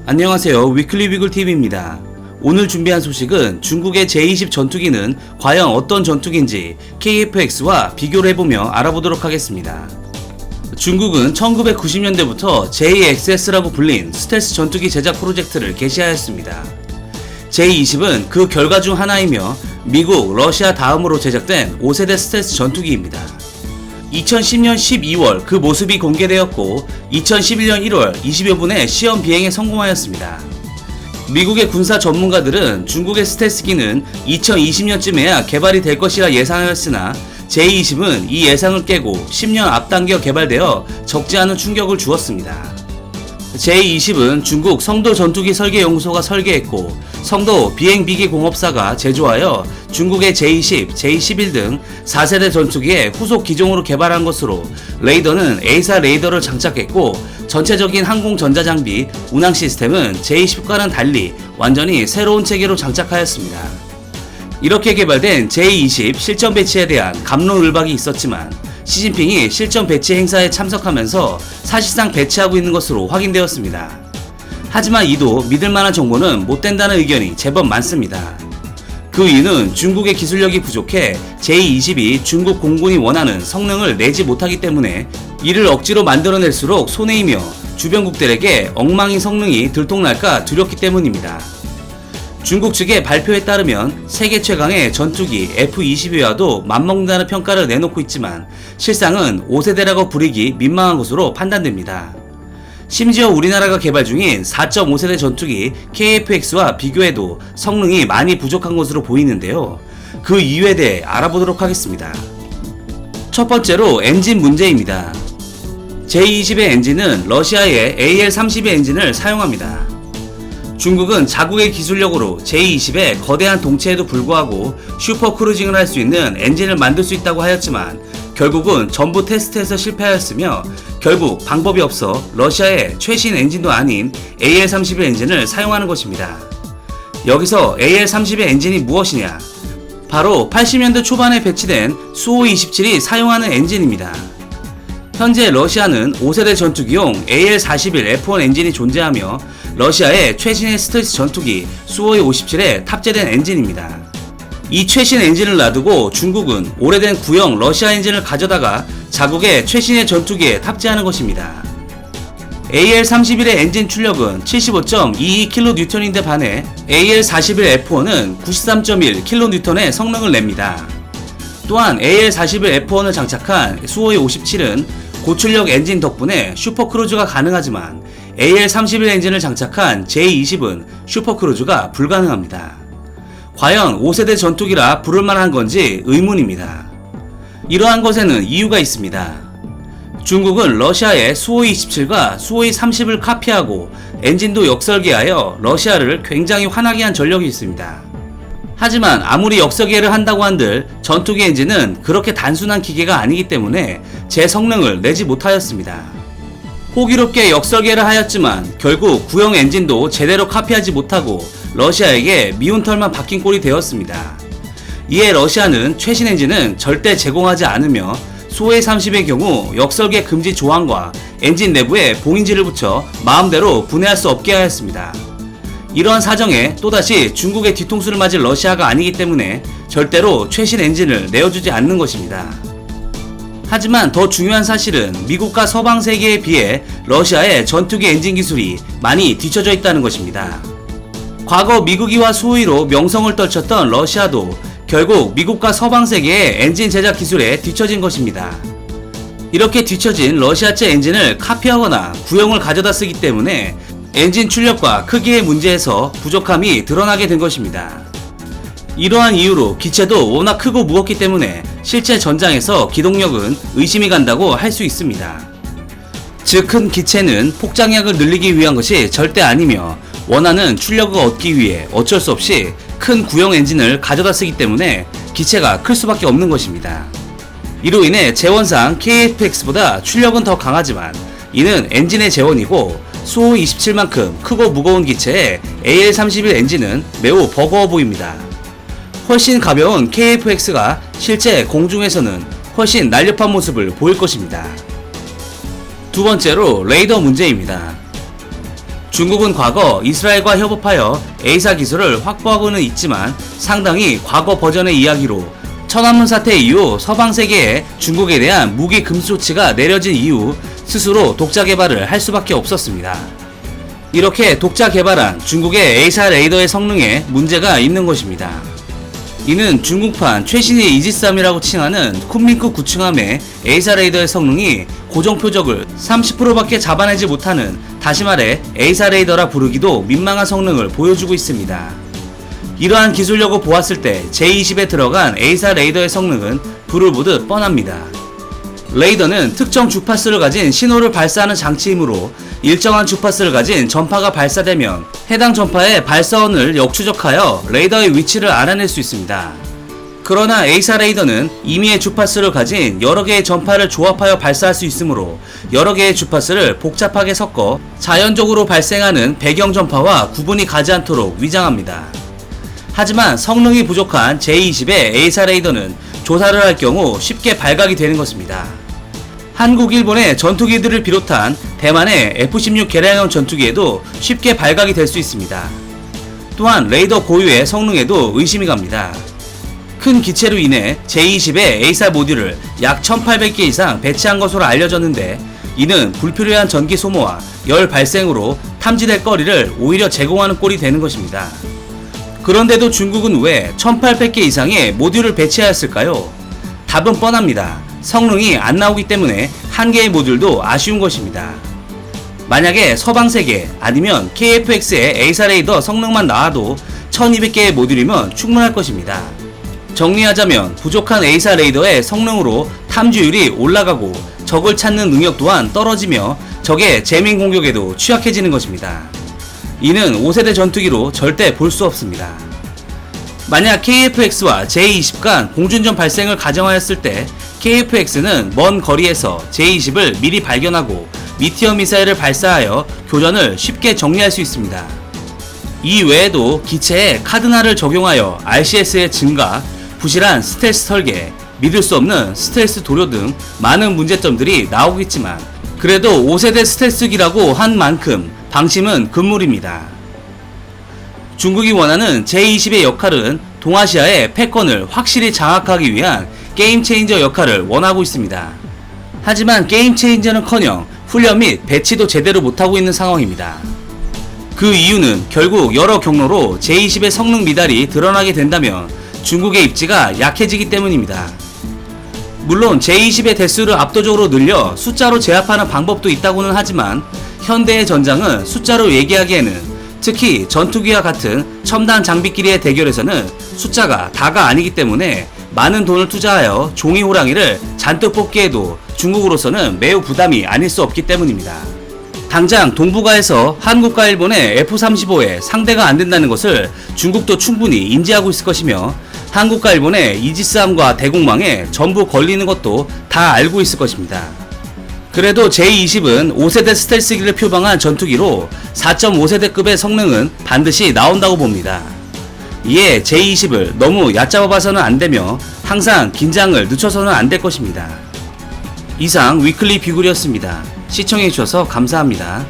안녕하세요. 위클리 비글TV입니다. 오늘 준비한 소식은 중국의 제20 전투기는 과연 어떤 전투기인지 KF-X와 비교를 해보며 알아보도록 하겠습니다. 중국은 1990년대부터 JXS라고 불린 스텔스 전투기 제작 프로젝트를 개시하였습니다. J20은 그 결과 중 하나이며 미국, 러시아 다음으로 제작된 5세대 스텔스 전투기입니다. 2010년 12월 그 모습이 공개되었고 2011년 1월 20여 분의 시험 비행에 성공하였습니다. 미국의 군사 전문가들은 중국의 스텔스기는 2020년쯤에야 개발이 될 것이라 예상하였으나 J20은 이 예상을 깨고 10년 앞당겨 개발되어 적지 않은 충격을 주었습니다. J20은 중국 성도 전투기 설계 연구소가 설계했고 성도 비행비기 공업사가 제조하여 중국의 J10, J11 등 4세대 전투기의 후속 기종으로 개발한 것으로 레이더는 A사 레이더를 장착했고 전체적인 항공 전자장비, 운항 시스템은 J10과는 달리 완전히 새로운 체계로 장착하였습니다. 이렇게 개발된 J20 실전 배치에 대한 갑론을박이 있었지만 시진핑이 실전 배치 행사에 참석하면서 사실상 배치하고 있는 것으로 확인되었습니다. 하지만 이도 믿을만한 정보는 못 된다는 의견이 제법 많습니다. 그 이유는 중국의 기술력이 부족해 J20이 중국 공군이 원하는 성능을 내지 못하기 때문에 이를 억지로 만들어낼수록 손해이며 주변국들에게 엉망인 성능이 들통날까 두렵기 때문입니다. 중국 측의 발표에 따르면 세계 최강의 전투기 F-22와도 맞먹는다는 평가를 내놓고 있지만 실상은 5세대라고 부르기 민망한 것으로 판단됩니다. 심지어 우리나라가 개발 중인 4.5세대 전투기 KF-X와 비교해도 성능이 많이 부족한 것으로 보이는데요. 그 이유에 대해 알아보도록 하겠습니다. 첫 번째로 엔진 문제입니다. J20의 엔진은 러시아의 AL-32 엔진을 사용합니다. 중국은 자국의 기술력으로 J20의 거대한 동체에도 불구하고 슈퍼크루징을 할 수 있는 엔진을 만들 수 있다고 하였지만 결국은 전부 테스트에서 실패하였으며 결국 방법이 없어 러시아의 최신 엔진도 아닌 AL-31 엔진을 사용하는 것입니다. 여기서 AL-30의 엔진이 무엇이냐? 바로 80년대 초반에 배치된 수호-27이 사용하는 엔진입니다. 현재 러시아는 5세대 전투기용 AL-41 F1 엔진이 존재하며 러시아의 최신의 스텔스 전투기 수호이-57에 탑재된 엔진입니다. 이 최신 엔진을 놔두고 중국은 오래된 구형 러시아 엔진을 가져다가 자국의 최신의 전투기에 탑재하는 것입니다. AL-31의 엔진 출력은 75.22kN인데 반해 AL-41 F1은 93.1kN의 성능을 냅니다. 또한 AL-41 F1을 장착한 수호이-57은 고출력 엔진 덕분에 슈퍼크루즈가 가능하지만 AL-31 엔진을 장착한 J20은 슈퍼크루즈가 불가능합니다. 과연 5세대 전투기라 부를만한 건지 의문입니다. 이러한 것에는 이유가 있습니다. 중국은 러시아의 수호이-27과 수호이-30을 카피하고 엔진도 역설계하여 러시아를 굉장히 화나게 한 전력이 있습니다. 하지만 아무리 역설계를 한다고 한들 전투기 엔진은 그렇게 단순한 기계가 아니기 때문에 제 성능을 내지 못하였습니다. 호기롭게 역설계를 하였지만 결국 구형 엔진도 제대로 카피하지 못하고 러시아에게 미운 털만 박힌 꼴이 되었습니다. 이에 러시아는 최신 엔진은 절대 제공하지 않으며 수호이-30의 경우 역설계 금지 조항과 엔진 내부에 봉인지를 붙여 마음대로 분해할 수 없게 하였습니다. 이러한 사정에 또다시 중국의 뒤통수를 맞을 러시아가 아니기 때문에 절대로 최신 엔진을 내어주지 않는 것입니다. 하지만 더 중요한 사실은 미국과 서방 세계에 비해 러시아의 전투기 엔진 기술이 많이 뒤처져 있다는 것입니다. 과거 미국이와 수호이로 명성을 떨쳤던 러시아도 결국 미국과 서방 세계의 엔진 제작 기술에 뒤처진 것입니다. 이렇게 뒤처진 러시아제 엔진을 카피하거나 구형을 가져다 쓰기 때문에 엔진 출력과 크기의 문제에서 부족함이 드러나게 된 것입니다. 이러한 이유로 기체도 워낙 크고 무겁기 때문에 실제 전장에서 기동력은 의심이 간다고 할 수 있습니다. 즉 큰 기체는 폭장력을 늘리기 위한 것이 절대 아니며 원하는 출력을 얻기 위해 어쩔 수 없이 큰 구형 엔진을 가져다 쓰기 때문에 기체가 클 수밖에 없는 것입니다. 이로 인해 재원상 KF-X보다 출력은 더 강하지만 이는 엔진의 재원이고 수호-27만큼 크고 무거운 기체의 AL-31 엔진은 매우 버거워 보입니다. 훨씬 가벼운 KF-X가 실제 공중에서는 훨씬 날렵한 모습을 보일 것입니다. 두 번째로 레이더 문제입니다. 중국은 과거 이스라엘과 협업하여 A사 기술을 확보하고는 있지만 상당히 과거 버전의 이야기로 천안문 사태 이후 서방 세계에 중국에 대한 무기 금수 조치가 내려진 이후 스스로 독자 개발을 할 수밖에 없었습니다. 이렇게 독자 개발한 중국의 A사 레이더의 성능에 문제가 있는 것입니다. 이는 중국판 최신의 이지스함이라고 칭하는 쿤밍크 구층함의 A사 레이더의 성능이 고정 표적을 30%밖에 잡아내지 못하는, 다시 말해 A사 레이더라 부르기도 민망한 성능을 보여주고 있습니다. 이러한 기술력을 보았을 때 J20에 들어간 A사 레이더의 성능은 불을 보듯 뻔합니다. 레이더는 특정 주파수를 가진 신호를 발사하는 장치이므로 일정한 주파수를 가진 전파가 발사되면 해당 전파의 발사원을 역추적하여 레이더의 위치를 알아낼 수 있습니다. 그러나 A사 레이더는 임의의 주파수를 가진 여러 개의 전파를 조합하여 발사할 수 있으므로 여러 개의 주파수를 복잡하게 섞어 자연적으로 발생하는 배경 전파와 구분이 가지 않도록 위장합니다. 하지만 성능이 부족한 J20의 A사 레이더는 조사를 할 경우 쉽게 발각이 되는 것입니다. 한국, 일본의 전투기들을 비롯한 대만의 F-16 개량형 전투기에도 쉽게 발각이 될 수 있습니다. 또한 레이더 고유의 성능에도 의심이 갑니다. 큰 기체로 인해 J20의 A사 모듈을 약 1800개 이상 배치한 것으로 알려졌는데, 이는 불필요한 전기 소모와 열 발생으로 탐지될 거리를 오히려 제공하는 꼴이 되는 것입니다. 그런데도 중국은 왜 1800개 이상의 모듈을 배치하였을까요? 답은 뻔합니다. 성능이 안 나오기 때문에 한 개의 모듈도 아쉬운 것입니다. 만약에 서방 세계 아니면 KF-X의 A사 레이더 성능만 나와도 1200개의 모듈이면 충분할 것입니다. 정리하자면 부족한 A사 레이더의 성능으로 탐지율이 올라가고 적을 찾는 능력 또한 떨어지며 적의 재민 공격에도 취약해지는 것입니다. 이는 5세대 전투기로 절대 볼 수 없습니다. 만약 KF-X와 J20 간 공준전 발생을 가정하였을 때 KF-X는 먼 거리에서 J20을 미리 발견하고 미티어 미사일을 발사하여 교전을 쉽게 정리할 수 있습니다. 이 외에도 기체에 카드나를 적용하여 RCS의 증가, 부실한 스텔스 설계, 믿을 수 없는 스텔스 도료 등 많은 문제점들이 나오겠지만 그래도 5세대 스텔스기라고 한 만큼 방심은 금물입니다. 중국이 원하는 J20의 역할은 동아시아의 패권을 확실히 장악하기 위한 게임 체인저 역할을 원하고 있습니다. 하지만 게임 체인저는커녕 훈련 및 배치도 제대로 못하고 있는 상황입니다. 그 이유는 결국 여러 경로로 J20의 성능 미달이 드러나게 된다면 중국의 입지가 약해지기 때문입니다. 물론 J20의 대수를 압도적으로 늘려 숫자로 제압하는 방법도 있다고는 하지만 현대의 전장은 숫자로 얘기하기에는, 특히 전투기와 같은 첨단 장비끼리의 대결에서는 숫자가 다가 아니기 때문에 많은 돈을 투자하여 종이 호랑이를 잔뜩 뽑기에도 중국으로서는 매우 부담이 아닐 수 없기 때문입니다. 당장 동북아에서 한국과 일본의 F-35에 상대가 안 된다는 것을 중국도 충분히 인지하고 있을 것이며, 한국과 일본의 이지스함과 대공망에 전부 걸리는 것도 다 알고 있을 것입니다. 그래도 J20은 5세대 스텔스기를 표방한 전투기로 4.5세대급의 성능은 반드시 나온다고 봅니다. 이에 J20을 너무 얕잡아 봐서는 안되며 항상 긴장을 늦춰서는 안 될 것입니다. 이상 위클리 비굴이었습니다. 시청해주셔서 감사합니다.